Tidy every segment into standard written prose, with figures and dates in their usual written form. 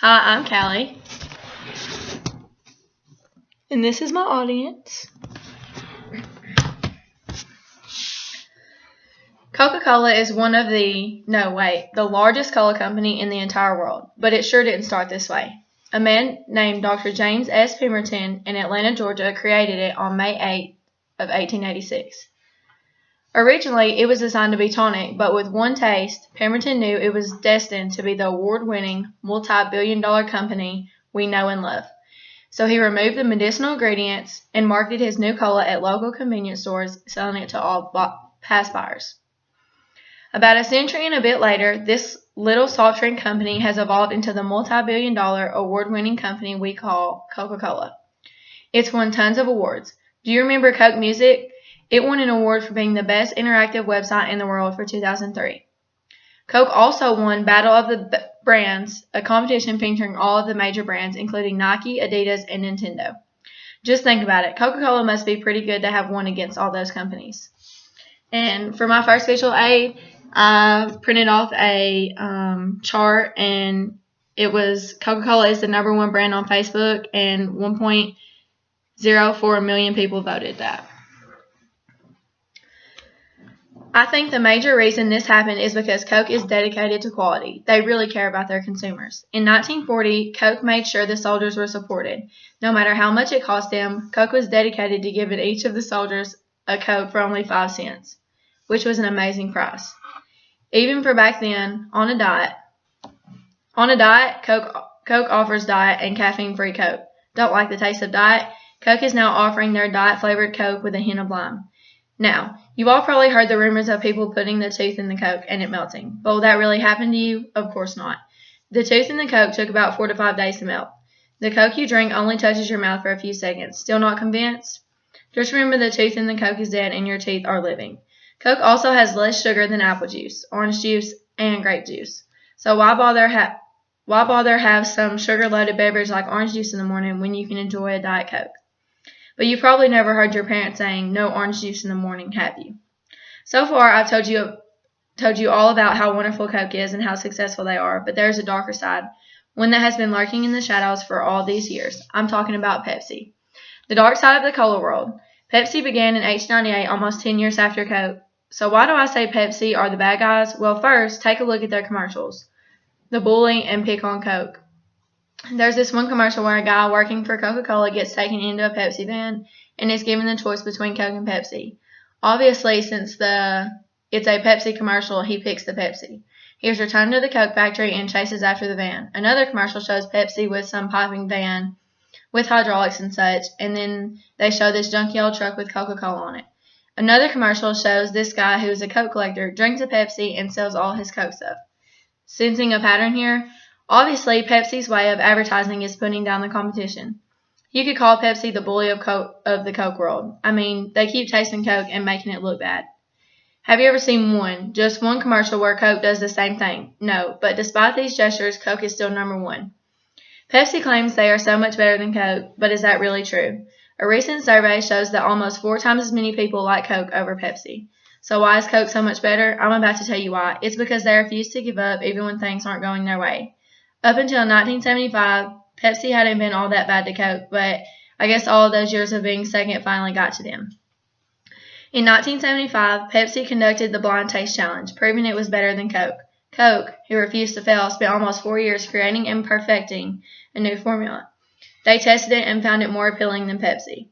Hi, I'm Callie, and this is my audience. Coca-Cola is the largest cola company in the entire world, but it sure didn't start this way. A man named Dr. James S. Pemberton in Atlanta, Georgia, created it on May 8th of 1886. Originally, it was designed to be tonic, but with one taste, Pemberton knew it was destined to be the award-winning, multi-billion-dollar company we know and love. So he removed the medicinal ingredients and marketed his new cola at local convenience stores, selling it to all past buyers. About a century and a bit later, this little soft drink company has evolved into the multi-billion-dollar award-winning company we call Coca-Cola. It's won tons of awards. Do you remember Coke Music? It won an award for being the best interactive website in the world for 2003. Coke also won Battle of the Brands, a competition featuring all of the major brands, including Nike, Adidas, and Nintendo. Just think about it. Coca-Cola must be pretty good to have won against all those companies. And for my first visual aid, I printed off a chart, and it was Coca-Cola is the #1 brand on Facebook, and 1.04 million people voted that. I think the major reason this happened is because Coke is dedicated to quality. They really care about their consumers. In 1940, Coke made sure the soldiers were supported. No matter how much it cost them, Coke was dedicated to giving each of the soldiers a Coke for only 5 cents, which was an amazing price. Even for back then, on a diet, Coke offers diet and caffeine-free Coke. Don't like the taste of diet? Coke is now offering their diet-flavored Coke with a hint of lime. Now, you've all probably heard the rumors of people putting the tooth in the Coke and it melting. But will that really happen to you? Of course not. The tooth in the Coke took about 4 to 5 days to melt. The Coke you drink only touches your mouth for a few seconds. Still not convinced? Just remember the tooth in the Coke is dead and your teeth are living. Coke also has less sugar than apple juice, orange juice, and grape juice. So why bother have some sugar-loaded beverage like orange juice in the morning when you can enjoy a Diet Coke? But you've probably never heard your parents saying, "No orange juice in the morning," have you? So far, I've told you all about how wonderful Coke is and how successful they are, but there's a darker side, one that has been lurking in the shadows for all these years. I'm talking about Pepsi. The dark side of the cola world. Pepsi began in 1898, almost 10 years after Coke. So why do I say Pepsi are the bad guys? Well, first, take a look at their commercials. The bully and pick on Coke. There's this one commercial where a guy working for Coca-Cola gets taken into a Pepsi van and is given the choice between Coke and Pepsi. Obviously, since it's a Pepsi commercial, he picks the Pepsi. He is returned to the Coke factory and chases after the van. Another commercial shows Pepsi with some piping van with hydraulics and such, and then they show this junky old truck with Coca-Cola on it. Another commercial shows this guy who is a Coke collector drinks a Pepsi and sells all his Coke stuff. Sensing a pattern here? Obviously, Pepsi's way of advertising is putting down the competition. You could call Pepsi the bully of the Coke world. I mean, they keep tasting Coke and making it look bad. Have you ever seen just one commercial where Coke does the same thing? No, but despite these gestures, Coke is still #1. Pepsi claims they are so much better than Coke, but is that really true? A recent survey shows that almost 4 times as many people like Coke over Pepsi. So why is Coke so much better? I'm about to tell you why. It's because they refuse to give up even when things aren't going their way. Up until 1975, Pepsi hadn't been all that bad to Coke, but I guess all of those years of being second finally got to them. In 1975, Pepsi conducted the Blind Taste Challenge, proving it was better than Coke. Coke, who refused to fail, spent almost 4 years creating and perfecting a new formula. They tested it and found it more appealing than Pepsi.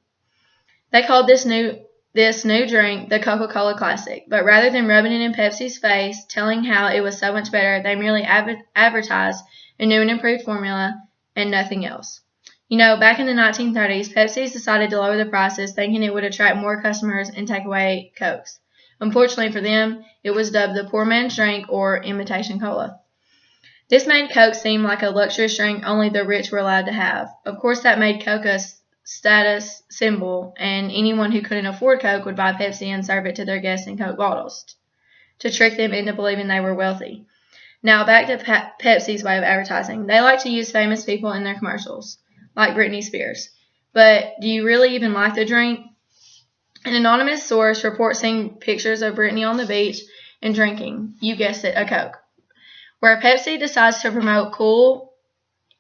They called this new drink the Coca-Cola Classic, but rather than rubbing it in Pepsi's face, telling how it was so much better, they merely advertised a new and improved formula and nothing else. You know, back in the 1930s, Pepsi decided to lower the prices, thinking it would attract more customers and take away Cokes. Unfortunately for them, it was dubbed the poor man's drink or imitation cola. This made Coke seem like a luxurious drink only the rich were allowed to have. Of course, that made Coke a status symbol, and anyone who couldn't afford Coke would buy Pepsi and serve it to their guests in Coke bottles to trick them into believing they were wealthy. Now back to Pepsi's way of advertising. They like to use famous people in their commercials, like Britney Spears. But do you really even like the drink? An anonymous source reports seeing pictures of Britney on the beach and drinking, you guessed it, a Coke. Where Pepsi decides to promote cool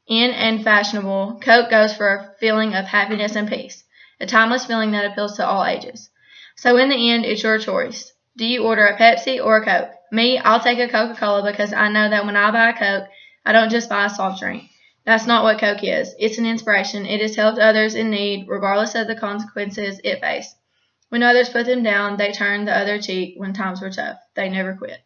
In and fashionable, Coke goes for a feeling of happiness and peace, a timeless feeling that appeals to all ages. So in the end, it's your choice. Do you order a Pepsi or a Coke? Me, I'll take a Coca-Cola because I know that when I buy a Coke, I don't just buy a soft drink. That's not what Coke is. It's an inspiration. It has helped others in need, regardless of the consequences it faced. When others put them down, they turned the other cheek when times were tough. They never quit.